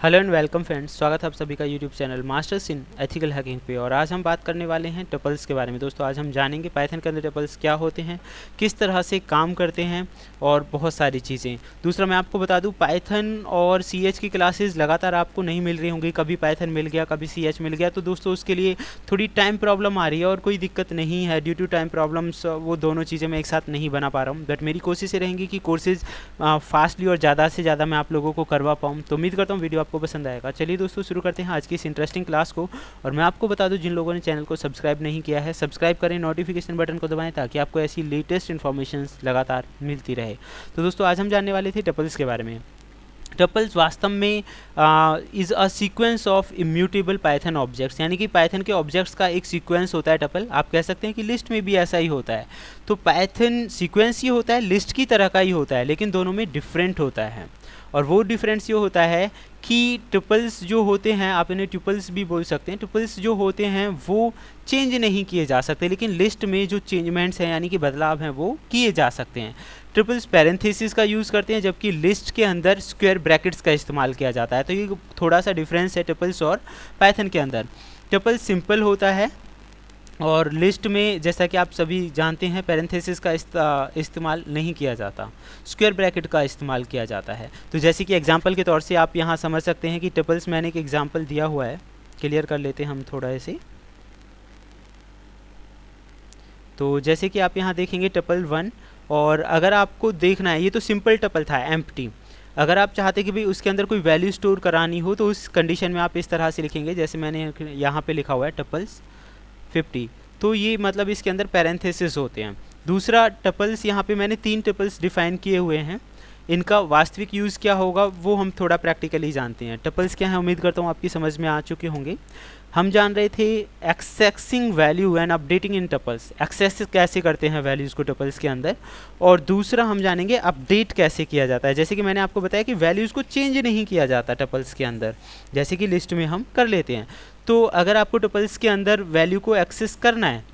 Hello and welcome friends, स्वागत है आप सभी का YouTube channel masters in ethical hacking पे। और आज हम बात करने वाले हैं टपल्स के बारे में। दोस्तों आज हम जानेंगे पाइथन के अंदर टपल्स क्या होते हैं, किस तरह से काम करते हैं और बहुत सारी चीज़ें। दूसरा मैं आपको बता दूं, पाइथन और CH की क्लासेस लगातार आपको नहीं मिल रही होंगी। कभी पाइथन मिल गया, कभी CH मिल गया, तो दोस्तों उसके लिए थोड़ी टाइम प्रॉब्लम आ रही है और कोई दिक्कत नहीं है। ड्यू टू टाइम प्रॉब्लम्स वो दोनों चीज़ें मैं एक साथ नहीं बना पा रहा हूँ, बट मेरी कोशिश ये रहेंगी कि कोर्सेज़ फास्टली और ज़्यादा से ज़्यादा मैं आप लोगों को करवा पाऊँ। तो उम्मीद करता हूँ वीडियो आपको पसंद आएगा। चलिए दोस्तों शुरू करते हैं आज की इस इंटरेस्टिंग क्लास को। और मैं आपको बता दूं, जिन लोगों ने चैनल को सब्सक्राइब नहीं किया है, सब्सक्राइब करें, नोटिफिकेशन बटन को दबाएं ताकि आपको ऐसी लेटेस्ट इन्फॉर्मेशन लगातार मिलती रहे। तो दोस्तों आज हम जानने वाले थे टपल्स के बारे में। टपल्स वास्तव में is a sequence of immutable Python objects, यानी कि पाइथन के ऑब्जेक्ट्स का एक सीक्वेंस होता है टपल। आप कह सकते हैं कि लिस्ट में भी ऐसा ही होता है। तो पाइथन सीक्वेंस ही होता है, लिस्ट की तरह का ही होता है, लेकिन दोनों में डिफरेंट होता है। और वो डिफरेंस ये होता है कि टपल्स जो होते हैं, आप इन्हें ट्यूपल्स भी बोल सकते हैं, टपल्स जो होते हैं वो चेंज नहीं किए जा सकते, लेकिन लिस्ट में जो चेंजमेंट्स हैं यानी कि बदलाव हैं वो किए जा सकते हैं। ट्रिपल्स पैरेंथेसिस का यूज़ करते हैं, जबकि लिस्ट के अंदर स्क्वायर ब्रैकेट्स का इस्तेमाल किया जाता है। तो ये थोड़ा सा डिफरेंस है ट्रिपल्स और पाइथन के अंदर। ट्रिपल सिंपल होता है और लिस्ट में, जैसा कि आप सभी जानते हैं, पैरेंथेसिस का इस्तेमाल नहीं किया जाता, स्क्वायर ब्रैकेट का इस्तेमाल किया जाता है। तो जैसे कि एग्जांपल के तौर से आप यहाँ समझ सकते हैं कि ट्रिपल्स मैंने एक एग्जांपल दिया हुआ है, क्लियर कर लेते हैं हम थोड़ा ऐसे। तो जैसे कि आप यहाँ देखेंगे टपल 1, और अगर आपको देखना है, ये तो सिंपल टपल था एम्प्टी। अगर आप चाहते कि भाई उसके अंदर कोई वैल्यू स्टोर करानी हो तो उस कंडीशन में आप इस तरह से लिखेंगे, जैसे मैंने यहाँ पे लिखा हुआ है टपल्स 50। तो ये मतलब इसके अंदर पैरेंथेसिस होते हैं। दूसरा टपल्स, यहाँ पे मैंने 3 टपल्स डिफाइन किए हुए हैं। इनका वास्तविक यूज़ क्या होगा वो हम थोड़ा प्रैक्टिकली जानते हैं। टपल्स क्या है, उम्मीद करता हूँ आपकी समझ में आ चुके होंगे। हम जान रहे थे accessing value and updating in tuples, access कैसे करते हैं वैल्यूज़ को टपल्स के अंदर। और दूसरा हम जानेंगे अपडेट कैसे किया जाता है। जैसे कि मैंने आपको बताया कि वैल्यूज़ को चेंज नहीं किया जाता टपल्स के अंदर, जैसे कि लिस्ट में हम कर लेते हैं। तो अगर आपको टपल्स के अंदर वैल्यू को एक्सेस करना है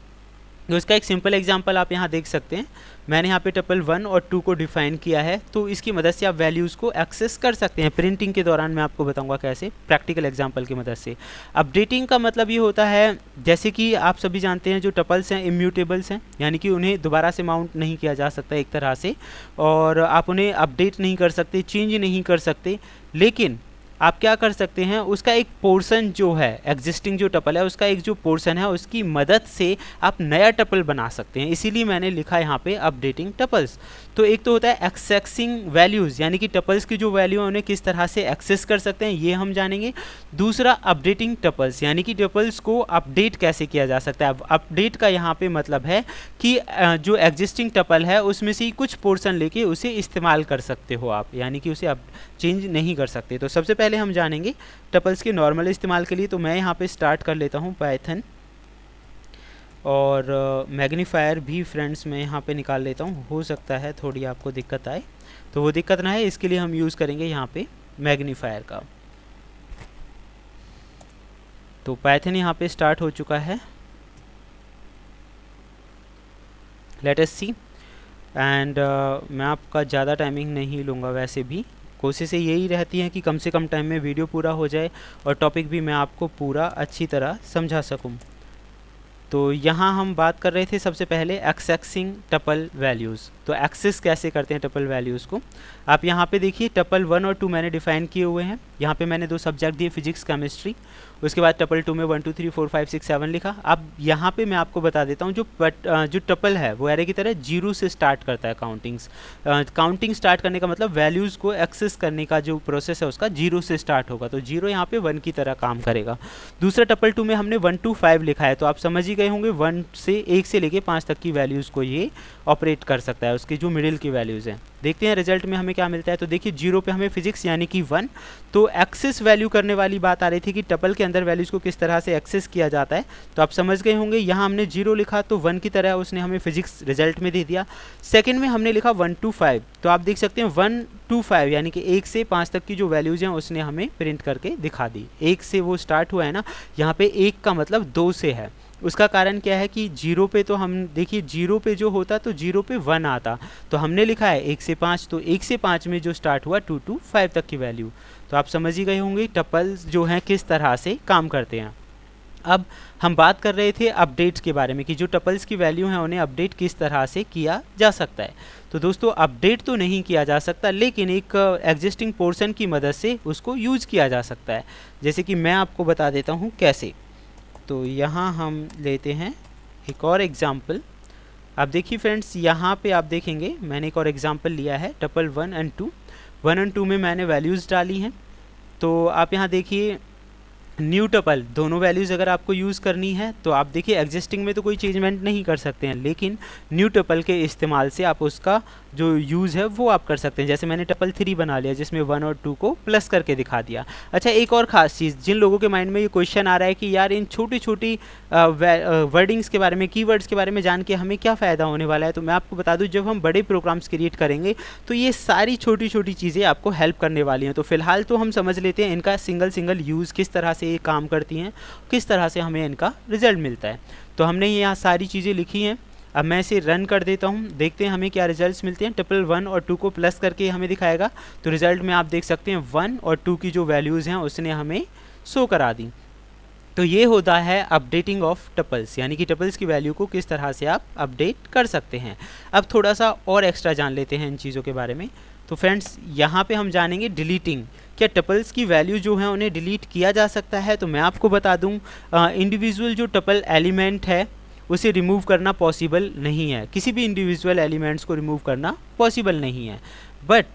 तो इसका एक सिंपल एग्जांपल आप यहाँ देख सकते हैं। मैंने यहाँ पे टपल 1 और 2 को डिफाइन किया है, तो इसकी मदद से आप वैल्यूज़ को एक्सेस कर सकते हैं। प्रिंटिंग के दौरान मैं आपको बताऊंगा कैसे, प्रैक्टिकल एग्जांपल की मदद से। अपडेटिंग का मतलब ये होता है, जैसे कि आप सभी जानते हैं जो टपल्स हैं इम्यूटेबल्स हैं, यानी कि उन्हें दोबारा से माउंट नहीं किया जा सकता एक तरह से, और आप उन्हें अपडेट नहीं कर सकते, चेंज नहीं कर सकते। लेकिन आप क्या कर सकते हैं, उसका एक पोर्शन जो है, एग्जिस्टिंग जो टपल है उसका एक जो पोर्शन है, उसकी मदद से आप नया टपल बना सकते हैं। इसीलिए मैंने लिखा यहाँ पे अपडेटिंग टपल्स। तो एक तो होता है एक्सेसिंग वैल्यूज़, यानी कि टपल्स की जो वैल्यू है उन्हें किस तरह से एक्सेस कर सकते हैं ये हम जानेंगे। दूसरा अपडेटिंग टपल्स, यानी कि टपल्स को अपडेट कैसे किया जा सकता है। अब अपडेट का यहाँ पे मतलब है कि जो एग्जिस्टिंग टपल है उसमें से ही कुछ पोर्शन लेके उसे इस्तेमाल कर सकते हो आप, यानी कि उसे चेंज नहीं कर सकते। तो सबसे पहले हम जानेंगे टपल्स के नॉर्मल इस्तेमाल के लिए। तो मैं यहाँ पे स्टार्ट कर लेता हूँ पाइथन, और मैग्नीफायर भी फ्रेंड्स मैं यहाँ पे निकाल लेता हूँ। हो सकता है थोड़ी आपको दिक्कत आए, तो वो दिक्कत ना है, इसके लिए हम यूज़ करेंगे यहाँ पे मैग्नीफायर का। तो पाइथन यहाँ पे स्टार्ट हो चुका है, लेट अस सी। एंड मैं आपका ज़्यादा टाइमिंग नहीं लूँगा, वैसे भी कोशिशें यही रहती हैं कि कम से कम टाइम में वीडियो पूरा हो जाए और टॉपिक भी मैं आपको पूरा अच्छी तरह समझा सकूं। तो यहाँ हम बात कर रहे थे सबसे पहले एक्सेसिंग टपल वैल्यूज़। तो एक्सेस कैसे करते हैं टपल वैल्यूज़ को, आप यहाँ पे देखिए टपल 1 और 2 मैंने डिफाइन किए हुए हैं। यहाँ पे मैंने 2 सब्जेक्ट दिए, फिजिक्स केमिस्ट्री। उसके बाद टपल 2 में 1 2 3 4 5 6 7 लिखा। अब यहाँ पे मैं आपको बता देता हूँ, जो टपल है वो एरे की तरह 0 से स्टार्ट करता है काउंटिंग्स। काउंटिंग स्टार्ट करने का मतलब वैल्यूज़ को एक्सेस करने का जो प्रोसेस है उसका 0 से स्टार्ट होगा, तो 0 यहाँ पे 1 की तरह काम करेगा। दूसरा टपल 2 में हमने 1 to 5 लिखा है, तो आप समझ ही गए होंगे 1 से लेके 5 तक की वैल्यूज़ को ये ऑपरेट कर सकता है, उसकी जो मिडिल की वैल्यूज़ हैं। देखते हैं रिजल्ट में हमें क्या मिलता है। तो देखिए 0 पे हमें फिजिक्स यानी कि 1। तो एक्सेस वैल्यू करने वाली बात आ रही थी कि टपल के अंदर वैल्यूज़ को किस तरह से एक्सेस किया जाता है, तो आप समझ गए होंगे। यहाँ हमने 0 लिखा तो 1 की तरह उसने हमें फिजिक्स रिजल्ट में दे दिया। सेकंड में हमने लिखा 1 to 5, तो आप देख सकते हैं 1 to 5 यानी कि 1 से 5 तक की जो वैल्यूज़ हैं उसने हमें प्रिंट करके दिखा दी। 1 से वो स्टार्ट हुआ है ना, यहाँ पे 1 का मतलब 2 से है, उसका कारण क्या है कि 0 पे तो हम देखिए 0 पे जो होता तो 0 पे 1 आता, तो हमने लिखा है 1 से 5, तो 1 से 5 में जो स्टार्ट हुआ 2 to 5 तक की वैल्यू। तो आप समझ ही गए होंगे टपल्स जो हैं किस तरह से काम करते हैं। अब हम बात कर रहे थे अपडेट्स के बारे में कि जो टपल्स की वैल्यू हैं उन्हें अपडेट किस तरह से किया जा सकता है। तो दोस्तों अपडेट तो नहीं किया जा सकता, लेकिन एक एग्जिस्टिंग पोर्शन की मदद से उसको यूज किया जा सकता है। जैसे कि मैं आपको बता देता हूँ कैसे। तो यहाँ हम लेते हैं एक और एग्जाम्पल। अब देखिए फ्रेंड्स, यहाँ पे आप देखेंगे मैंने एक और एग्जाम्पल लिया है टपल 1 और 2। 1 और 2 में मैंने वैल्यूज़ डाली हैं। तो आप यहाँ देखिए न्यू टपल, दोनों वैल्यूज़ अगर आपको यूज़ करनी है तो आप देखिए एग्जिस्टिंग में तो कोई चेंजमेंट नहीं कर सकते हैं, लेकिन न्यू टपल के इस्तेमाल से आप उसका जो यूज़ है वो आप कर सकते हैं। जैसे मैंने टपल 3 बना लिया जिसमें 1 और 2 को प्लस करके दिखा दिया। अच्छा, एक और ख़ास चीज़, जिन लोगों के माइंड में ये क्वेश्चन आ रहा है कि यार इन छोटी छोटी वर्डिंग्स के बारे में, कीवर्ड्स के बारे में जान के हमें क्या फ़ायदा होने वाला है, तो मैं आपको बता दूं जब हम बड़े प्रोग्राम्स क्रिएट करेंगे तो ये सारी छोटी छोटी चीज़ें आपको हेल्प करने वाली हैं। तो फिलहाल तो हम समझ लेते हैं इनका सिंगल यूज़ किस तरह से ये काम करती हैं, किस तरह से हमें इनका रिजल्ट मिलता है। तो हमने यहाँ सारी चीज़ें लिखी हैं। अब मैं इसे रन कर देता हूँ, देखते हैं हमें क्या रिजल्ट्स मिलते हैं। टपल 1 और 2 को प्लस करके हमें दिखाएगा, तो रिजल्ट में आप देख सकते हैं 1 और 2 की जो वैल्यूज़ हैं उसने हमें शो करा दी। तो ये होता है अपडेटिंग ऑफ टपल्स, यानी कि टपल्स की वैल्यू को किस तरह से आप अपडेट कर सकते हैं। अब थोड़ा सा और एक्स्ट्रा जान लेते हैं इन चीज़ों के बारे में। तो फ्रेंड्स यहाँ पे हम जानेंगे डिलीटिंग। क्या टपल्स की वैल्यू जो है उन्हें डिलीट किया जा सकता है? तो मैं आपको बता दूँ इंडिविजुअल जो टपल एलिमेंट है उसे रिमूव करना पॉसिबल नहीं है। किसी भी इंडिविजुअल एलिमेंट्स को रिमूव करना पॉसिबल नहीं है। बट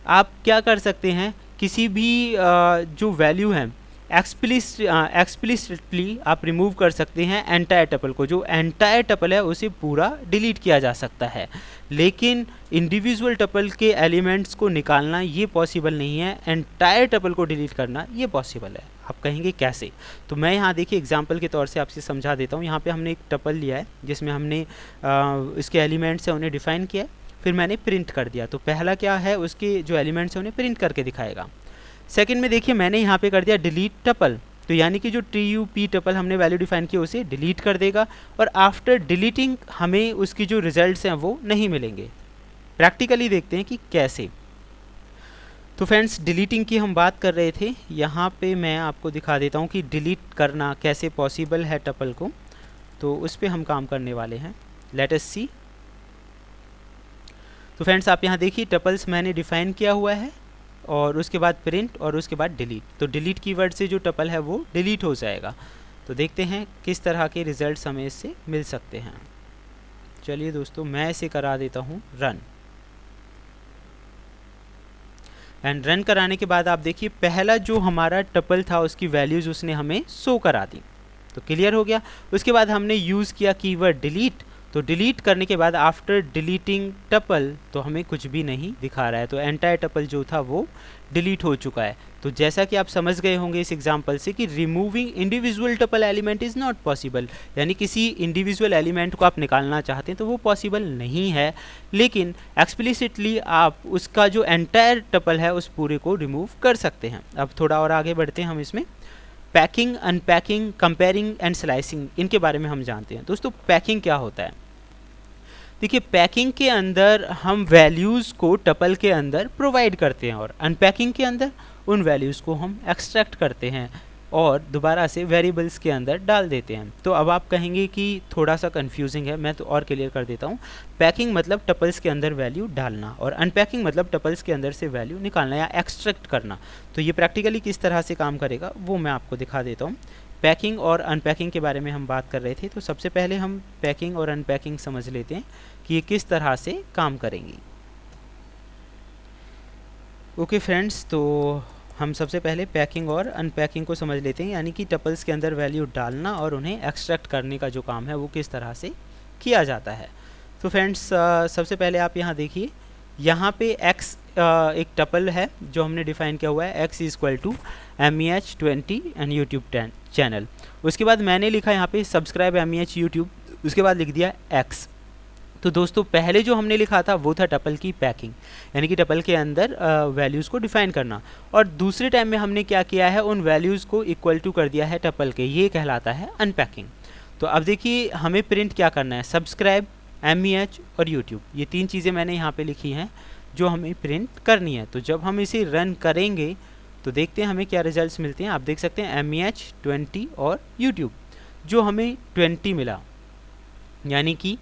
आप क्या कर सकते हैं, किसी भी जो वैल्यू है एक्सप्लिसिटली आप रिमूव कर सकते हैं एंटायर टपल को। जो एंटायर टपल है उसे पूरा डिलीट किया जा सकता है, लेकिन इंडिविजुअल टपल के एलिमेंट्स को निकालना ये पॉसिबल नहीं है। एंटायर टपल को डिलीट करना ये पॉसिबल है। आप कहेंगे कैसे? तो मैं यहाँ देखिए एग्जांपल के तौर से आपसे समझा देता हूँ। यहाँ पे हमने एक टपल लिया है जिसमें हमने इसके एलिमेंट्स हैं उन्हें डिफ़ाइन किया, फिर मैंने प्रिंट कर दिया। तो पहला क्या है, उसके जो एलिमेंट्स हैं उन्हें प्रिंट करके दिखाएगा। सेकंड में देखिए मैंने यहाँ पे कर दिया डिलीट टपल, तो यानी कि जो TUP टपल हमने वैल्यू डिफाइन किया उसे डिलीट कर देगा, और आफ्टर डिलीटिंग हमें उसकी जो रिजल्ट्स हैं वो नहीं मिलेंगे। प्रैक्टिकली देखते हैं कि कैसे। तो फ्रेंड्स डिलीटिंग की हम बात कर रहे थे, यहाँ पे मैं आपको दिखा देता हूँ कि डिलीट करना कैसे पॉसिबल है टपल को। तो उस पर हम काम करने वाले हैं, लेट अस सी। तो फ्रेंड्स आप यहाँ देखिए टपल्स मैंने डिफाइन किया हुआ है और उसके बाद प्रिंट और उसके बाद डिलीट। तो डिलीट कीवर्ड से जो टपल है वो डिलीट हो जाएगा। तो देखते हैं किस तरह के रिजल्ट्स हमें इससे मिल सकते हैं। चलिए दोस्तों मैं इसे करा देता हूँ रन, एंड रन कराने के बाद आप देखिए पहला जो हमारा टपल था उसकी वैल्यूज़ उसने हमें शो करा दी। तो क्लियर हो गया। उसके बाद हमने यूज़ किया कीवर्ड डिलीट। तो डिलीट करने के बाद आफ्टर डिलीटिंग टपल तो हमें कुछ भी नहीं दिखा रहा है, तो एंटायर टपल जो था वो डिलीट हो चुका है। तो जैसा कि आप समझ गए होंगे इस एग्जांपल से कि removing individual tuple element is not possible, यानी किसी इंडिविजुअल एलिमेंट को आप निकालना चाहते हैं तो वो पॉसिबल नहीं है, लेकिन एक्सप्लिसिटली आप उसका जो एंटायर टपल है उस पूरे को रिमूव कर सकते हैं। अब थोड़ा और आगे बढ़ते हैं हम इसमें। Packing, unpacking, comparing and slicing, इनके बारे में हम जानते हैं। दोस्तों पैकिंग क्या होता है? देखिए पैकिंग के अंदर हम वैल्यूज़ को टपल के अंदर प्रोवाइड करते हैं, और अनपैकिंग के अंदर उन वैल्यूज़ को हम एक्सट्रैक्ट करते हैं और दोबारा से वेरिएबल्स के अंदर डाल देते हैं। तो अब आप कहेंगे कि थोड़ा सा कंफ्यूजिंग है, मैं तो और क्लियर कर देता हूँ। पैकिंग मतलब टपल्स के अंदर वैल्यू डालना, और अनपैकिंग मतलब टपल्स के अंदर से वैल्यू निकालना या एक्सट्रैक्ट करना। तो ये प्रैक्टिकली किस तरह से काम करेगा वो मैं आपको दिखा देता हूँ। पैकिंग और अनपैकिंग के बारे में हम बात कर रहे थे, तो सबसे पहले हम पैकिंग और अनपैकिंग समझ लेते हैं कि ये किस तरह से काम करेंगी। ओके फ्रेंड्स, तो हम सबसे पहले पैकिंग और अनपैकिंग को समझ लेते हैं, यानी कि टपल्स के अंदर वैल्यू डालना और उन्हें एक्सट्रैक्ट करने का जो काम है वो किस तरह से किया जाता है। तो फ्रेंड्स सबसे पहले आप यहाँ देखिए, यहाँ पे x एक टपल है जो हमने डिफाइन किया हुआ है, x equal to MEH20 and YouTube channel. उसके बाद मैंने लिखा यहाँ पे सब्सक्राइब MEH यूट्यूब, उसके बाद लिख दिया x। तो दोस्तों पहले जो हमने लिखा था वो था टपल की पैकिंग, यानी कि टपल के अंदर वैल्यूज़ को डिफाइन करना, और दूसरे टाइम में हमने क्या किया है, उन वैल्यूज़ को इक्वल टू कर दिया है टपल के, ये कहलाता है अनपैकिंग। तो अब देखिए हमें प्रिंट क्या करना है, सब्सक्राइब, MEH और यूट्यूब, ये 3 चीज़ें मैंने यहाँ पे लिखी हैं जो हमें प्रिंट करनी है। तो जब हम इसे रन करेंगे तो देखते हैं हमें क्या रिजल्ट्स मिलते हैं। आप देख सकते हैं MEH 20 और यूट्यूब जो हमें 20 मिला, यानी कि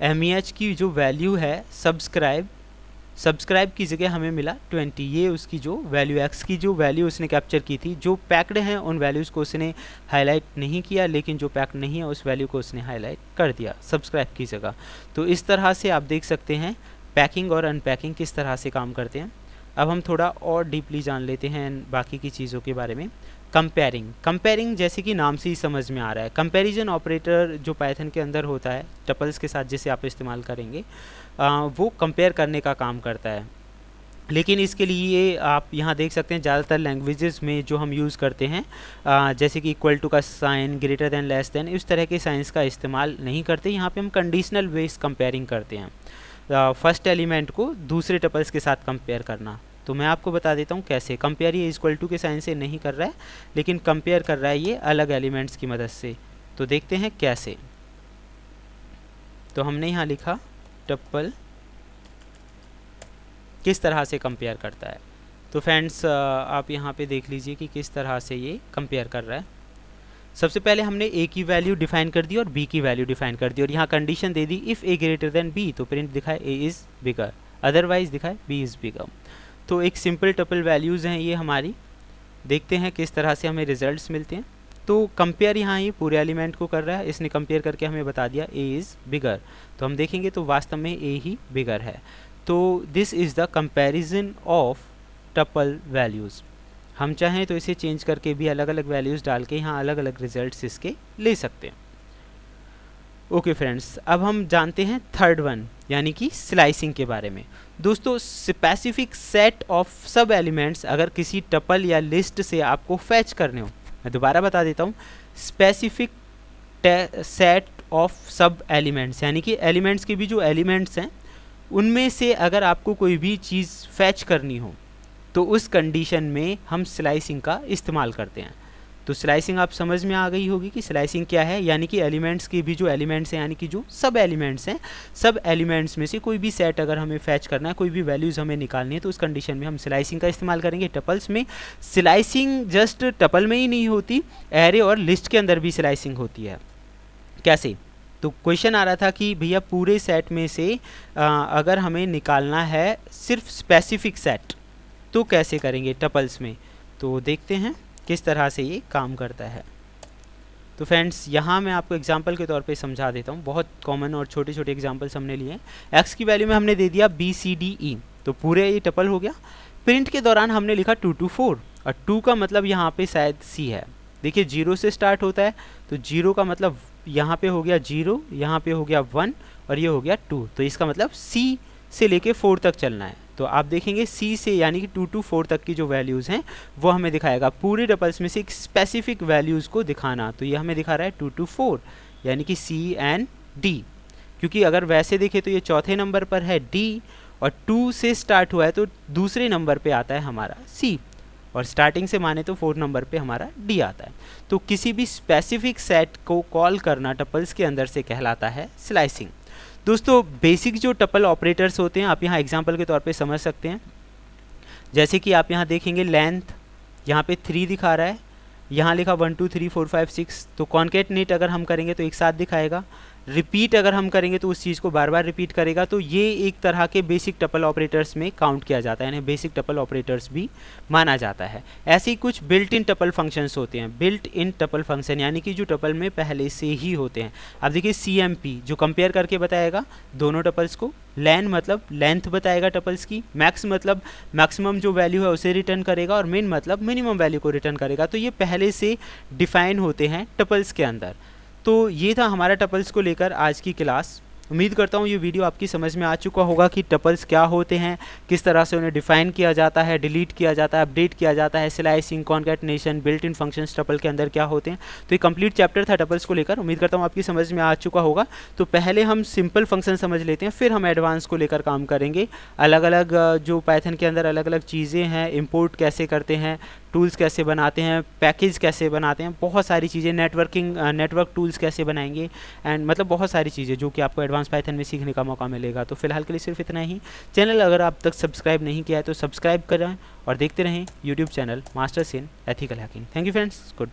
MEH की जो वैल्यू है सब्सक्राइब की जगह हमें मिला 20। ये उसकी जो वैल्यू एक्स की जो वैल्यू उसने कैप्चर की थी, जो पैक्ड हैं उन वैल्यूज़ को उसने हाईलाइट नहीं किया, लेकिन जो पैक्ड नहीं है उस वैल्यू को उसने हाईलाइट कर दिया सब्सक्राइब की जगह। तो इस तरह से आप देख सकते हैं पैकिंग और अनपैकिंग किस तरह से काम करते हैं। अब हम थोड़ा और डीपली जान लेते हैं बाकी की चीज़ों के बारे में। कंपेयरिंग जैसे कि नाम से ही समझ में आ रहा है, कंपैरिजन ऑपरेटर जो पाइथन के अंदर होता है टपल्स के साथ जिसे आप इस्तेमाल करेंगे, वो कंपेयर करने का काम करता है। लेकिन इसके लिए आप यहाँ देख सकते हैं ज़्यादातर लैंग्वेजेस में जो हम यूज़ करते हैं, जैसे कि इक्वल टू का sign, greater than, less than, इस तरह के साइंस का इस्तेमाल नहीं करते। यहाँ पे हम कंडीशनल बेस कंपेयरिंग करते हैं, फर्स्ट एलिमेंट को दूसरे टपल्स के साथ कंपेयर करना। तो मैं आपको बता देता हूँ कैसे। कंपेयर ये इक्वल टू के साइन से नहीं कर रहा है, लेकिन कंपेयर कर रहा है ये अलग एलिमेंट्स की मदद से। तो देखते हैं कैसे। तो हमने यहाँ लिखा टप्पल किस तरह से कंपेयर करता है। तो फ्रेंड्स आप यहाँ पे देख लीजिए कि किस तरह से ये कंपेयर कर रहा है। सबसे पहले हमने ए की वैल्यू डिफाइन कर दी और बी की वैल्यू डिफाइन कर दी, और यहाँ कंडीशन दे दी if a greater than b, तो प्रिंट दिखाए ए इज़ बिगर, अदरवाइज दिखाए बी इज़ बिगर। तो एक सिंपल टपल वैल्यूज़ हैं ये हमारी। देखते हैं किस तरह से हमें रिजल्ट्स मिलते हैं। तो कंपेयर यहाँ ये पूरे एलिमेंट को कर रहा है, इसने कंपेयर करके हमें बता दिया ए इज़ बिगर। तो हम देखेंगे तो वास्तव में ए ही बिगर है। तो this is the comparison of tuple values. हम चाहें तो इसे चेंज करके भी अलग अलग वैल्यूज़ डाल के यहाँ अलग अलग रिजल्ट्स इसके ले सकते हैं। ओके फ्रेंड्स, अब हम जानते हैं थर्ड वन, यानी कि स्लाइसिंग के बारे में। दोस्तों, स्पेसिफिक सेट ऑफ सब एलिमेंट्स अगर किसी टपल या लिस्ट से आपको फैच करने हो, मैं दोबारा बता देता हूँ, स्पेसिफिक सेट ऑफ सब एलिमेंट्स, यानी कि एलिमेंट्स के भी जो एलिमेंट्स हैं उनमें से अगर आपको कोई भी चीज़ फैच करनी हो तो उस कंडीशन में हम स्लाइसिंग का इस्तेमाल करते हैं। तो स्लाइसिंग आप समझ में आ गई होगी कि स्लाइसिंग क्या है, यानी कि एलिमेंट्स के भी जो एलिमेंट्स हैं, यानी कि जो सब एलिमेंट्स हैं, सब एलिमेंट्स में से कोई भी सेट अगर हमें फैच करना है, कोई भी वैल्यूज़ हमें निकालनी है, तो उस कंडीशन में हम स्लाइसिंग का इस्तेमाल करेंगे। टपल्स में स्लाइसिंग जस्ट टपल में ही नहीं होती, एरे और लिस्ट के अंदर भी स्लाइसिंग होती है। कैसे? तो क्वेश्चन आ रहा था कि भैया पूरे सेट में से अगर हमें निकालना है सिर्फ स्पेसिफिक सेट, तो कैसे करेंगे टपल्स में। तो देखते हैं किस तरह से ये काम करता है। तो फ्रेंड्स, यहाँ मैं आपको एग्जांपल के तौर पे समझा देता हूँ। बहुत कॉमन और छोटे छोटे एग्जांपल्स हमने लिए हैं। एक्स की वैल्यू में हमने दे दिया BCDE, तो पूरे ये टपल हो गया। प्रिंट के दौरान हमने लिखा 2 to 4, और 2 का मतलब यहाँ पे शायद C है। देखिए 0 से स्टार्ट होता है, तो 0 का मतलब यहाँ पे हो गया 0, यहाँ पे हो गया 1 और ये हो गया 2, तो इसका मतलब C से लेके 4 तक चलना है। तो आप देखेंगे C से यानी कि 2 to 4 तक की जो वैल्यूज़ हैं वो हमें दिखाएगा। पूरे टपल्स में से एक स्पेसिफिक वैल्यूज़ को दिखाना, तो ये हमें दिखा रहा है 2 to 4 यानी कि C and D। क्योंकि अगर वैसे देखें तो ये चौथे नंबर पर है D, और 2 से स्टार्ट हुआ है तो दूसरे नंबर पे आता है हमारा C, और स्टार्टिंग से माने तो 4 नंबर पे हमारा D आता है। तो किसी भी स्पेसिफिक सेट को कॉल करना टपल्स के अंदर से कहलाता है स्लाइसिंग। दोस्तों, बेसिक जो टपल ऑपरेटर्स होते हैं आप यहाँ एग्जांपल के तौर पे समझ सकते हैं। जैसे कि आप यहाँ देखेंगे लेंथ यहाँ पे 3 दिखा रहा है, यहाँ लिखा 1 2 3 4 5 6, तो कॉन्केटनेट अगर हम करेंगे तो एक साथ दिखाएगा। रिपीट अगर हम करेंगे तो उस चीज़ को बार बार रिपीट करेगा। तो ये एक तरह के बेसिक टपल ऑपरेटर्स में काउंट किया जाता है, यानी बेसिक टपल ऑपरेटर्स भी माना जाता है। ऐसे ही कुछ बिल्ट इन टपल फंक्शंस होते हैं। बिल्ट इन टपल फंक्शन यानी कि जो टपल में पहले से ही होते हैं। अब देखिए CMP जो कंपेयर करके बताएगा दोनों टपल्स को। लेन मतलब लेंथ बताएगा टपल्स की। मैक्स मतलब मैक्सिमम जो वैल्यू है उसे रिटर्न करेगा, और मिन मतलब मिनिमम वैल्यू को रिटर्न करेगा। तो ये पहले से डिफाइन होते हैं टपल्स के अंदर। तो ये था हमारा टपल्स को लेकर आज की क्लास। उम्मीद करता हूँ ये वीडियो आपकी समझ में आ चुका होगा कि टपल्स क्या होते हैं, किस तरह से उन्हें डिफाइन किया जाता है, डिलीट किया जाता है, अपडेट किया जाता है, slicing, concatenation, built in functions tuple के अंदर क्या होते हैं। तो ये कंप्लीट चैप्टर था टपल्स को लेकर। उम्मीद करता हूँ आपकी समझ में आ चुका होगा। तो पहले हम सिंपल फंक्शन समझ लेते हैं, फिर हम एडवांस को लेकर काम करेंगे। अलग अलग जो पाइथन के अंदर अलग अलग चीज़ें हैं, इम्पोर्ट कैसे करते हैं, टूल्स कैसे बनाते हैं, पैकेज कैसे बनाते हैं, बहुत सारी चीज़ें, नेटवर्क टूल्स कैसे बनाएंगे, एंड मतलब बहुत सारी चीज़ें जो कि आपको एडवांस पाइथन में सीखने का मौका मिलेगा। तो फिलहाल के लिए सिर्फ इतना ही। चैनल अगर आप तक सब्सक्राइब नहीं किया है तो सब्सक्राइब करें और देखते रहें YouTube channel masters in ethical hacking. Thank you friends, good.